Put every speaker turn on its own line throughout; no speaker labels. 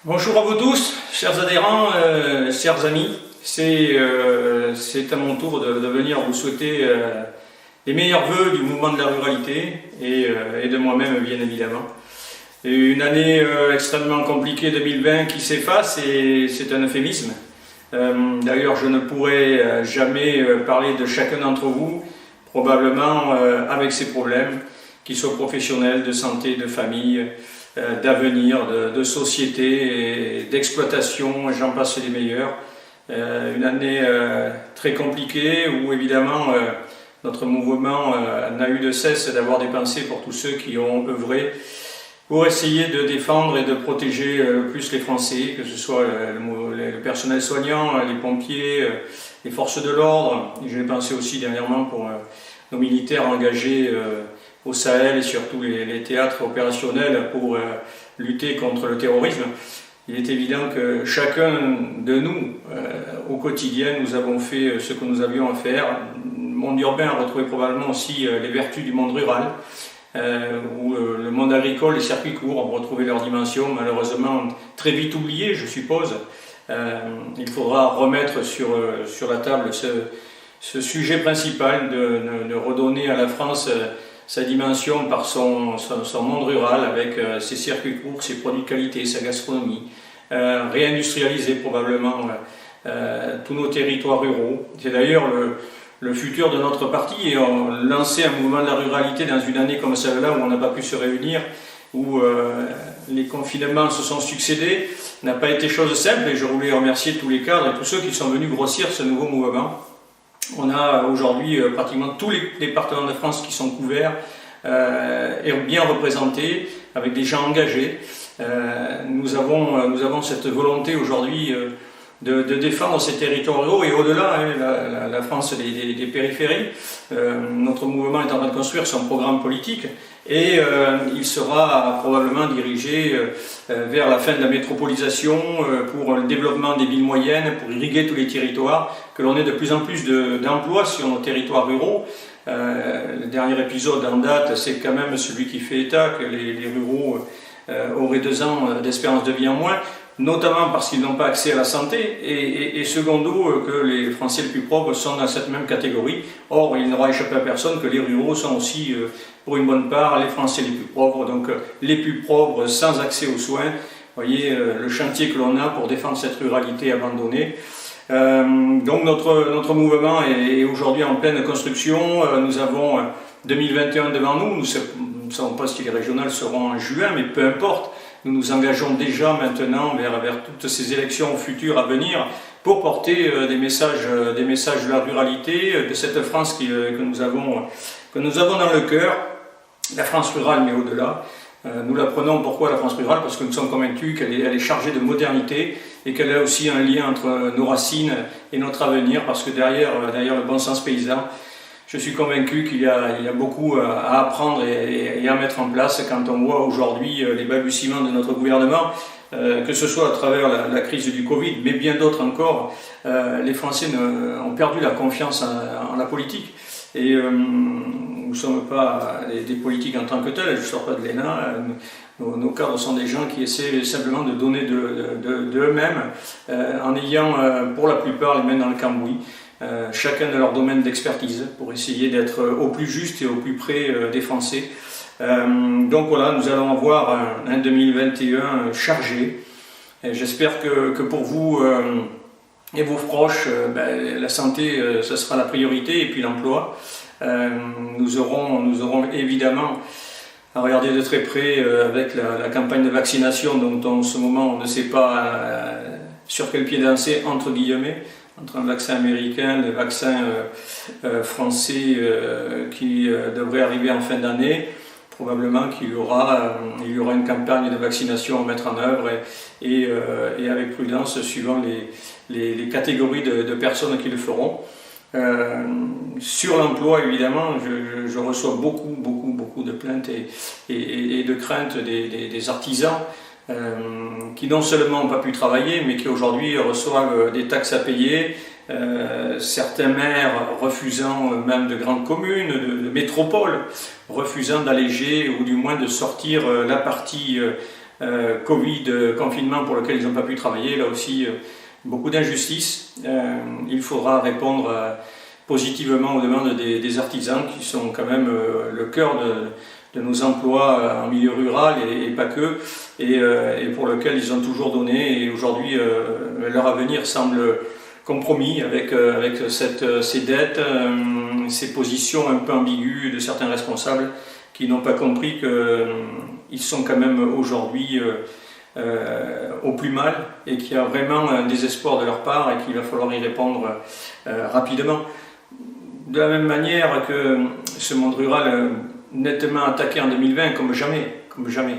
Bonjour à vous tous, chers adhérents, chers amis. C'est à mon tour de venir vous souhaiter les meilleurs vœux du mouvement de la ruralité et de moi-même, bien évidemment. Et une année extrêmement compliquée 2020 qui s'efface et c'est un euphémisme. D'ailleurs, je ne pourrai jamais parler de chacun d'entre vous, probablement avec ses problèmes, qu'ils soient professionnels, de santé, de famille, d'avenir, de société, d'exploitation, j'en passe les meilleurs. Une année très compliquée où évidemment notre mouvement n'a eu de cesse d'avoir des pensées pour tous ceux qui ont œuvré pour essayer de défendre et de protéger plus les Français, que ce soit le personnel soignant, les pompiers, les forces de l'ordre. J'ai pensé aussi dernièrement pour nos militaires engagés au Sahel et surtout les théâtres opérationnels pour lutter contre le terrorisme. Il est évident que chacun de nous, au quotidien, nous avons fait ce que nous avions à faire. Le monde urbain a retrouvé probablement aussi les vertus du monde rural, où le monde agricole, les circuits courts ont retrouvé leur dimension, malheureusement très vite oubliée, je suppose. Il faudra remettre sur la table ce sujet principal, de redonner à la France sa dimension par son monde rural, avec ses circuits courts, ses produits de qualité, sa gastronomie, réindustrialiser probablement tous nos territoires ruraux. C'est d'ailleurs le futur de notre parti, et on lançait un mouvement de la ruralité dans une année comme celle-là où on n'a pas pu se réunir, où les confinements se sont succédés, n'a pas été chose simple, et je voulais remercier tous les cadres et tous ceux qui sont venus grossir ce nouveau mouvement. On a aujourd'hui pratiquement tous les départements de France qui sont couverts et bien représentés, avec des gens engagés. Nous avons cette volonté aujourd'hui de défendre ces territoires ruraux et au-delà, la France des périphéries. Notre mouvement est en train de construire son programme politique et il sera probablement dirigé vers la fin de la métropolisation, pour le développement des villes moyennes, pour irriguer tous les territoires, que l'on ait de plus en plus d'emplois sur nos territoires ruraux. Le dernier épisode en date, c'est quand même celui qui fait état que les ruraux auraient 2 ans d'espérance de vie en moins, notamment parce qu'ils n'ont pas accès à la santé, et secondo, que les Français les plus pauvres sont dans cette même catégorie. Or, il n'aura échappé à personne que les ruraux sont aussi, pour une bonne part, les Français les plus pauvres, donc les plus pauvres sans accès aux soins. Vous voyez le chantier que l'on a pour défendre cette ruralité abandonnée. Donc notre mouvement est aujourd'hui en pleine construction. Nous avons 2021 devant nous. Nous ne savons pas si les régionales seront en juin, mais peu importe. Nous nous engageons déjà maintenant vers toutes ces élections futures à venir pour porter des messages de la ruralité, de cette France que nous avons dans le cœur, la France rurale, mais au-delà. Nous la prenons, pourquoi la France rurale? Parce que nous sommes convaincus qu'elle est chargée de modernité et qu'elle a aussi un lien entre nos racines et notre avenir, parce que derrière le bon sens paysan, je suis convaincu qu'il y a beaucoup à apprendre et à mettre en place quand on voit aujourd'hui les balbutiements de notre gouvernement, que ce soit à travers la crise du Covid, mais bien d'autres encore. Les Français ont perdu la confiance en la politique. Et nous ne sommes pas des politiques en tant que tels, je ne sors pas de l'ENA. Nos cadres sont des gens qui essaient simplement de donner de eux-mêmes, en ayant pour la plupart les mains dans le cambouis. Chacun de leur domaine d'expertise pour essayer d'être au plus juste et au plus près des Français. Donc voilà, nous allons avoir un 2021 chargé. J'espère que pour vous et vos proches, la santé, ce sera la priorité, et puis l'emploi. Nous aurons évidemment à regarder de très près avec la campagne de vaccination dont en ce moment on ne sait pas sur quel pied danser, entre guillemets, entre un vaccin américain, le vaccin français qui devrait arriver en fin d'année. Probablement qu'il y aura une campagne de vaccination à mettre en œuvre et avec prudence suivant les catégories de personnes qui le feront. Sur l'emploi, évidemment, je reçois beaucoup de plaintes et de craintes des artisans qui non seulement n'ont pas pu travailler, mais qui aujourd'hui reçoivent des taxes à payer, certains maires refusant, même de grandes communes, de métropoles, refusant d'alléger ou du moins de sortir la partie Covid, confinement pour lequel ils n'ont pas pu travailler, là aussi beaucoup d'injustices. Il faudra répondre positivement aux demandes des artisans qui sont quand même le cœur de nos emplois en milieu rural et pas que, et pour lequel ils ont toujours donné, et aujourd'hui leur avenir semble compromis avec ces dettes, ces positions un peu ambiguës de certains responsables qui n'ont pas compris qu'ils sont quand même aujourd'hui au plus mal et qu'il y a vraiment un désespoir de leur part et qu'il va falloir y répondre rapidement. De la même manière que ce monde rural nettement attaqué en 2020 comme jamais,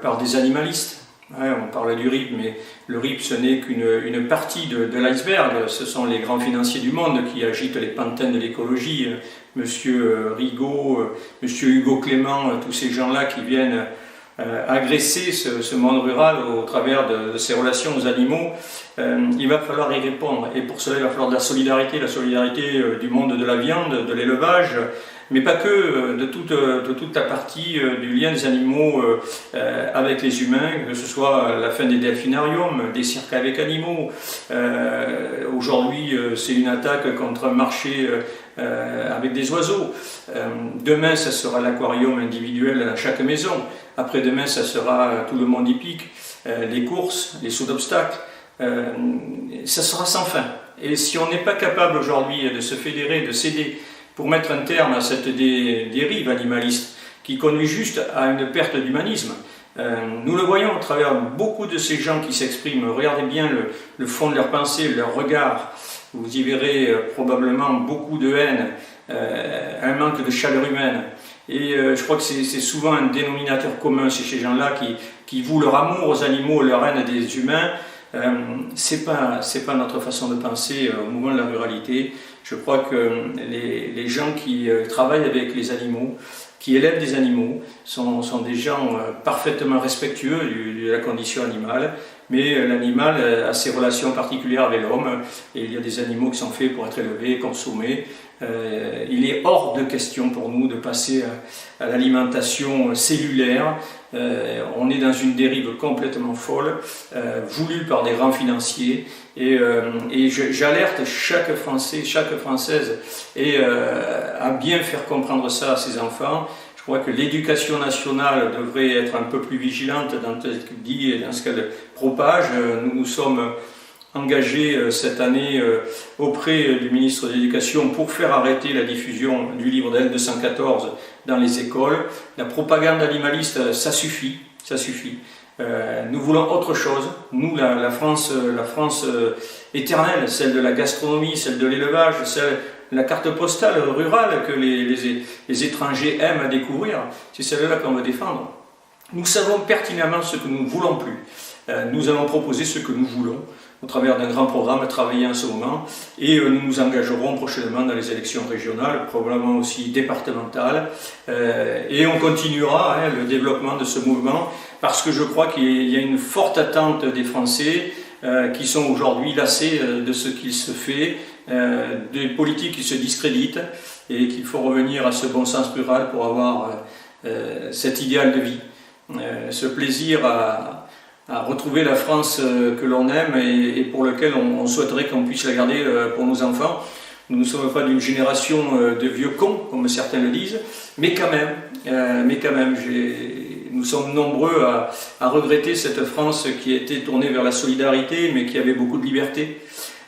par des animalistes. Ouais, on parle du RIP, mais le RIP ce n'est qu'une partie de l'iceberg. Ce sont les grands financiers du monde qui agitent les pantins de l'écologie. Monsieur Rigaud, Monsieur Hugo Clément, tous ces gens-là qui viennent agresser ce monde rural au travers de ses relations aux animaux. Il va falloir y répondre, et pour cela il va falloir de la solidarité du monde de la viande, de l'élevage, mais pas que, de toute la partie du lien des animaux avec les humains, que ce soit la fin des delphinariums, des cirques avec animaux. Aujourd'hui, c'est une attaque contre un marché avec des oiseaux. Demain, ça sera l'aquarium individuel à chaque maison. Après-demain, ça sera tout le monde hippique, les courses, les sauts d'obstacles. Ça sera sans fin. Et si on n'est pas capable aujourd'hui de se fédérer, de s'aider, pour mettre un terme à cette dérive animaliste qui conduit juste à une perte d'humanisme. Nous le voyons à travers beaucoup de ces gens qui s'expriment. Regardez bien le fond de leur pensée, leur regard. Vous y verrez probablement beaucoup de haine, un manque de chaleur humaine. Et je crois que c'est souvent un dénominateur commun chez ces gens-là qui vouent leur amour aux animaux, leur haine des humains. C'est pas notre façon de penser au mouvement de la ruralité. Je crois que les gens qui travaillent avec les animaux, qui élèvent des animaux, sont des gens parfaitement respectueux de la condition animale, mais l'animal a ses relations particulières avec l'homme, et il y a des animaux qui sont faits pour être élevés, consommés. Il est hors de question pour nous de passer à l'alimentation cellulaire. On est dans une dérive complètement folle, voulue par des grands financiers, et j'alerte chaque Français, chaque Française à bien faire comprendre ça à ses enfants. Je crois que l'éducation nationale devrait être un peu plus vigilante dans ce qu'elle dit et dans ce qu'elle propage. Nous nous sommes engagés cette année auprès du ministre de l'Éducation pour faire arrêter la diffusion du livre de L214 dans les écoles. La propagande animaliste, ça suffit. Nous voulons autre chose. Nous, la France éternelle, celle de la gastronomie, celle de l'élevage, la carte postale rurale que les étrangers aiment à découvrir, c'est celle-là qu'on veut défendre. Nous savons pertinemment ce que nous ne voulons plus. Nous allons proposer ce que nous voulons au travers d'un grand programme travaillé en ce moment, et nous nous engagerons prochainement dans les élections régionales, probablement aussi départementales, et on continuera le développement de ce mouvement, parce que je crois qu'il y a une forte attente des Français qui sont aujourd'hui lassés de ce qu'il se fait, des politiques qui se discréditent, et qu'il faut revenir à ce bon sens rural pour avoir cet idéal de vie, ce plaisir à retrouver la France que l'on aime et pour lequel on souhaiterait qu'on puisse la garder pour nos enfants. Nous ne sommes pas d'une génération de vieux cons, comme certains le disent, mais quand même, nous sommes nombreux à regretter cette France qui était tournée vers la solidarité, mais qui avait beaucoup de liberté.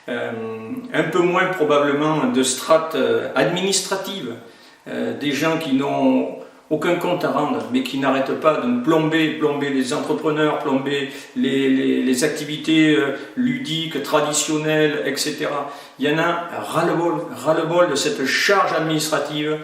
Un peu moins probablement de strates administratives, des gens qui n'ont aucun compte à rendre, mais qui n'arrêtent pas de plomber les entrepreneurs, plomber les activités ludiques, traditionnelles, etc. Il y en a ras-le-bol de cette charge administrative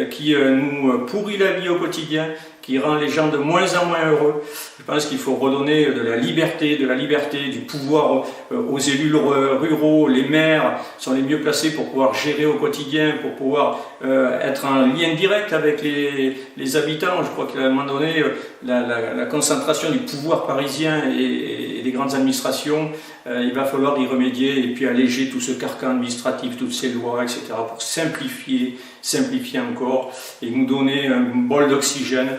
qui nous pourrit la vie au quotidien, qui rend les gens de moins en moins heureux. Je pense qu'il faut redonner de la liberté, du pouvoir aux élus ruraux. Les maires sont les mieux placés pour pouvoir gérer au quotidien, pour pouvoir être en lien direct avec les habitants. Je crois qu'à un moment donné, la concentration du pouvoir parisien et des grandes administrations, il va falloir y remédier et puis alléger tout ce carcan administratif, toutes ces lois, etc. pour simplifier encore et nous donner un bol d'oxygène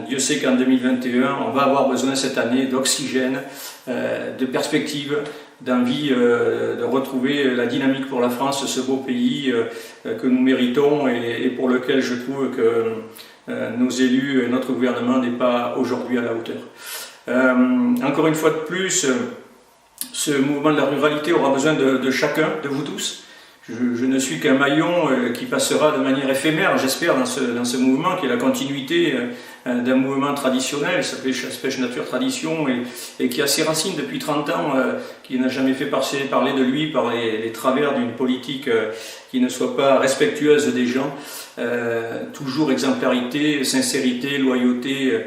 Dieu sait qu'en 2021, on va avoir besoin cette année d'oxygène, de perspectives, d'envie de retrouver la dynamique pour la France, ce beau pays que nous méritons et pour lequel je trouve que nos élus et notre gouvernement n'est pas aujourd'hui à la hauteur. Encore une fois de plus, ce mouvement de la ruralité aura besoin de chacun, de vous tous. Je ne suis qu'un maillon qui passera de manière éphémère, j'espère, dans ce mouvement qui est la continuité d'un mouvement traditionnel, ça s'appelle Chasse, Pêche, Nature, Tradition, et qui a ses racines depuis 30 ans, qui n'a jamais fait parler de lui par les travers d'une politique qui ne soit pas respectueuse des gens. Toujours exemplarité, sincérité, loyauté,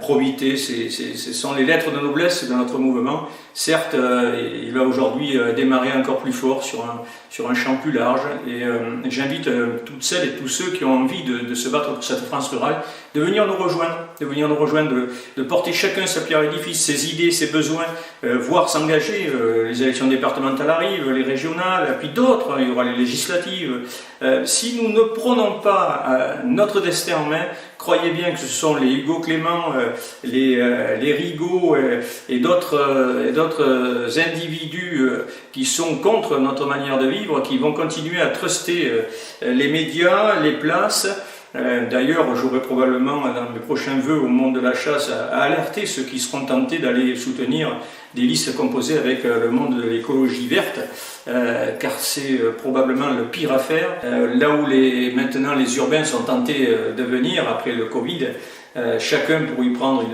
probité, ce sont les lettres de noblesse de notre mouvement. Certes, il va aujourd'hui démarrer encore plus fort sur un champ plus large, et j'invite toutes celles et tous ceux qui ont envie de se battre pour cette France rurale de venir nous rejoindre, de porter chacun sa pierre à l'édifice, ses idées, ses besoins, voire s'engager. Les élections départementales arrivent, les régionales, puis d'autres, il y aura les législatives. Si nous ne prenons pas notre destin en main, croyez bien que ce sont les Hugo Clément, les Rigaud et d'autres individus qui sont contre notre manière de vivre, qui vont continuer à truster les médias, les places. D'ailleurs, j'aurai probablement dans mes prochains vœux au monde de la chasse à alerter ceux qui seront tentés d'aller soutenir des listes composées avec le monde de l'écologie verte, car c'est probablement le pire à faire. Là où maintenant les urbains sont tentés de venir après le Covid, chacun pour y prendre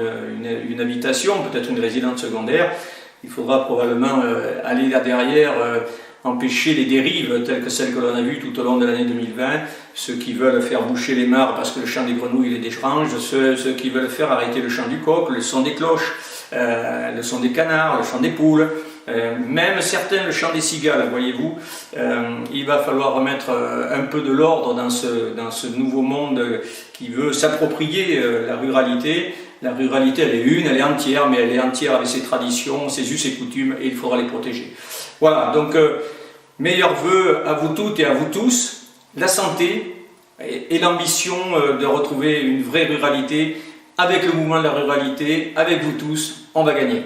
une habitation, peut-être une résidence secondaire, il faudra probablement aller là derrière, empêcher les dérives telles que celles que l'on a vues tout au long de l'année 2020, ceux qui veulent faire boucher les mares parce que le chant des grenouilles les dérange, ceux qui veulent faire arrêter le chant du coq, le son des cloches, le son des canards, le chant des poules, même certains le chant des cigales, voyez-vous. Il va falloir remettre un peu de l'ordre dans ce nouveau monde qui veut s'approprier la ruralité. La ruralité, elle est entière, mais elle est entière avec ses traditions, ses us et coutumes, et il faudra les protéger. Voilà, donc meilleurs vœux à vous toutes et à vous tous, la santé et l'ambition de retrouver une vraie ruralité. Avec le mouvement de la ruralité, avec vous tous, on va gagner.